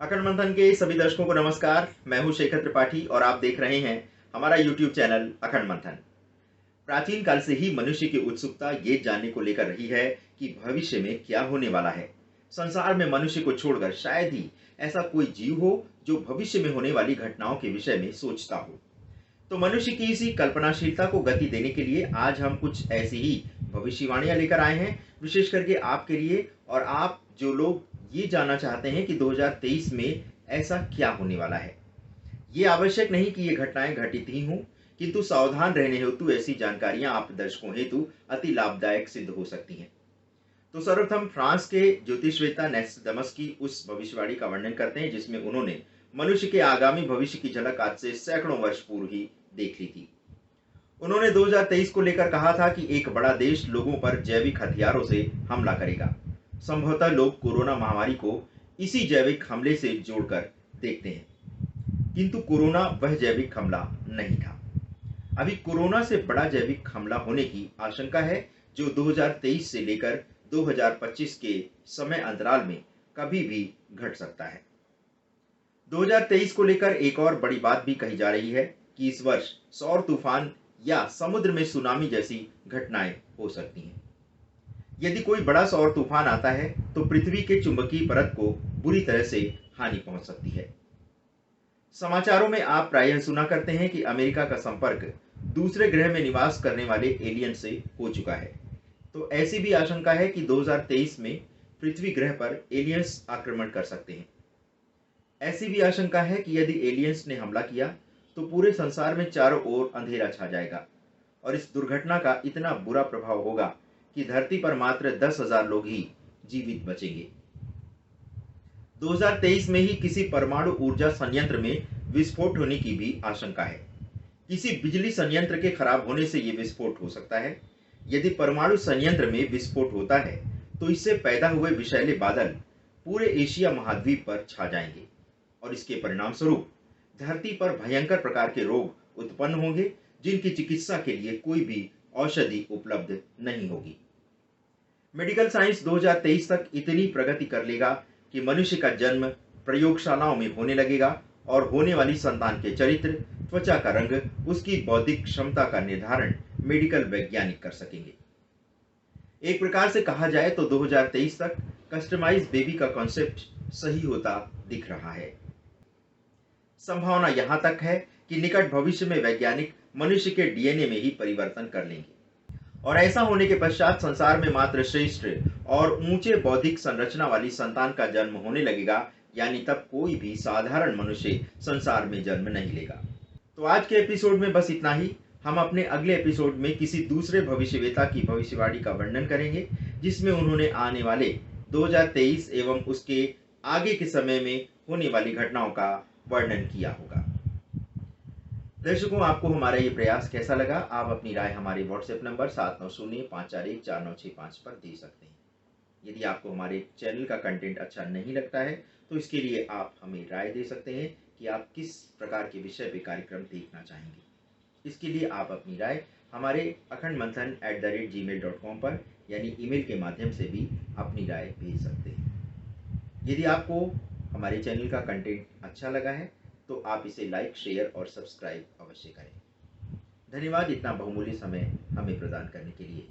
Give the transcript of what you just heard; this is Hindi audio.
अखंड मंथन के सभी दर्शकों को नमस्कार। मैं हूं शेखर त्रिपाठी और आप देख रहे हैं हमारा यूट्यूब चैनल अखंड मंथन। प्राचीन काल से ही मनुष्य की उत्सुकता ये जानने को लेकर रही है कि भविष्य में क्या होने वाला है। संसार में मनुष्य को छोड़कर शायद ही ऐसा कोई जीव हो जो भविष्य में होने वाली घटनाओं के विषय में सोचता हो। तो मनुष्य की इसी कल्पनाशीलता को गति देने के लिए आज हम कुछ ऐसी ही भविष्यवाणियां लेकर आए हैं, विशेष करके आपके लिए और आप जो लोग ये जानना चाहते हैं कि 2023 में ऐसा क्या होने वाला है। ये आवश्यक नहीं कि ये घटनाएं घटित ही हों, किंतु सावधान रहने हेतु ऐसी जानकारियां आप दर्शकों हेतु अति लाभदायक सिद्ध हो सकती हैं। तो सर्वप्रथम फ्रांस के ज्योतिषवेत्ता नेस्टरडमस की उस भविष्यवाणी का वर्णन करते हैं जिसमें उन्होंने मनुष्य के आगामी भविष्य की झलक आज से सैकड़ों वर्ष पूर्व ही देख ली थी। उन्होंने 2023 को लेकर कहा था कि एक बड़ा देश लोगों पर जैविक हथियारों से हमला करेगा। संभवतः लोग कोरोना महामारी को इसी जैविक हमले से जोड़कर देखते हैं, किंतु कोरोना वह जैविक हमला नहीं था। अभी कोरोना से बड़ा जैविक हमला होने की आशंका है जो 2023 से लेकर 2025 के समय अंतराल में कभी भी घट सकता है। 2023 को लेकर एक और बड़ी बात भी कही जा रही है कि इस वर्ष सौर तूफान या समुद्र में सुनामी जैसी घटनाएं हो सकती हैं। यदि कोई बड़ा सौर तूफान आता है तो पृथ्वी के चुंबकीय परत को बुरी तरह से हानि पहुंच सकती है। समाचारों में आप प्रायः सुना करते हैं कि अमेरिका का संपर्क दूसरे ग्रह में निवास करने वाले एलियन से हो चुका है। तो ऐसी भी आशंका है कि 2023 में पृथ्वी ग्रह पर एलियंस आक्रमण कर सकते हैं। ऐसी भी आशंका है कि यदि एलियंस ने हमला किया तो पूरे संसार में चारों ओर अंधेरा छा जाएगा और इस दुर्घटना का इतना बुरा प्रभाव होगा कि धरती पर मात्र 10,000 लोग ही जीवित बचेंगे। 2023 में ही किसी परमाणु ऊर्जा संयंत्र में विस्फोट होने की भी आशंका है। किसी बिजली संयंत्र के खराब होने से यह विस्फोट हो सकता है। यदि परमाणु संयंत्र में विस्फोट होता है तो इससे पैदा हुए विषैले बादल पूरे एशिया महाद्वीप पर छा जाएंगे और इसके परिणाम स्वरूप धरती पर भयंकर प्रकार के रोग उत्पन्न होंगे जिनकी चिकित्सा के लिए कोई भी औषधि उपलब्ध नहीं होगी। मेडिकल साइंस 2023 तक इतनी प्रगति कर लेगा कि मनुष्य का जन्म प्रयोगशालाओं में होने लगेगा और होने वाली संतान के चरित्र, त्वचा का रंग, उसकी बौद्धिक क्षमता का निर्धारण मेडिकल वैज्ञानिक कर सकेंगे। एक प्रकार से कहा जाए तो 2023 तक कस्टमाइज बेबी का कॉन्सेप्ट सही होता दिख रहा है। संभावना यहां तक है कि निकट भविष्य में वैज्ञानिक मनुष्य के डीएनए में ही परिवर्तन कर लेंगे और ऐसा होने के पश्चात संसार में मात्र श्रेष्ठ और ऊंचे बौद्धिक संरचना वाली संतान का जन्म होने लगेगा, यानी तब कोई भी साधारण मनुष्य संसार में जन्म नहीं लेगा। तो आज के एपिसोड में बस इतना ही। हम अपने अगले एपिसोड में किसी दूसरे भविष्यवेता की भविष्यवाणी का वर्णन करेंगे जिसमें उन्होंने आने वाले 2023 एवं उसके आगे के समय में होने वाली घटनाओं का वर्णन किया होगा। दर्शकों, आपको हमारा ये प्रयास कैसा लगा? आप अपनी राय हमारे व्हाट्सएप नंबर 7905414965 पर दे सकते हैं। यदि आपको हमारे चैनल का कंटेंट अच्छा नहीं लगता है तो इसके लिए आप हमें राय दे सकते हैं कि आप किस प्रकार के विषय पे कार्यक्रम देखना चाहेंगे। इसके लिए आप अपनी राय हमारे akhandmanthan@gmail.com पर यानी ईमेल के माध्यम से भी अपनी राय भेज सकते हैं। यदि आपको हमारे चैनल का कंटेंट अच्छा लगा है तो आप इसे लाइक, शेयर और सब्सक्राइब अवश्य करें। धन्यवाद इतना बहुमूल्य समय हमें प्रदान करने के लिए।